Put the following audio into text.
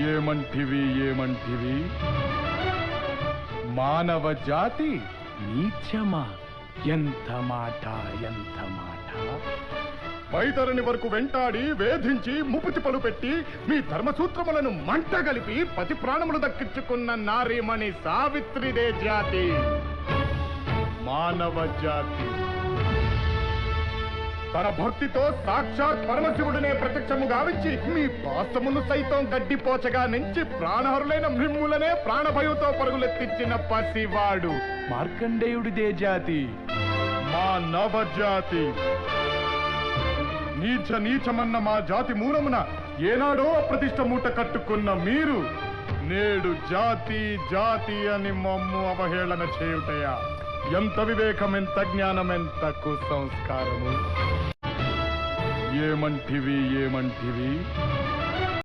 ఏమంటివి ఏమంటివి మానవ జాతి నీచమా? ఎంత మాట ఎంత మాట! వైతరుని వరకు వెంటాడి వేధించి ముప్పుతిప్పలు పెట్టి మీ ధర్మసూత్రములను మంటగలిపి పతి ప్రాణములు దక్కించుకున్న నారీమణి సావిత్రిదే జాతి, మానవ జాతి. తన భక్తితో సాక్షాత్ పరమశివుడినే ప్రత్యక్షము గావించి మీ పాసమును సైతం గడ్డిపోచగా నుంచి ప్రాణహరులైన మిమ్ములనే ప్రాణభయంతో పరుగులెత్తించిన పసివాడు మార్కండేయుడిదే జాతి, మానవ జాతి. నీచమన్న మా జాతి మూలమున ఏనాడో అప్రతిష్ట మూట కట్టుకున్న మీరు నేడు జాతి జాతి అని మమ్ము అవహేళన చేయుటయా? ఎంత వివేకం, ఎంత జ్ఞానం, ఎంత కుసంస్కారము! ఏమంటివి ఏమంటివి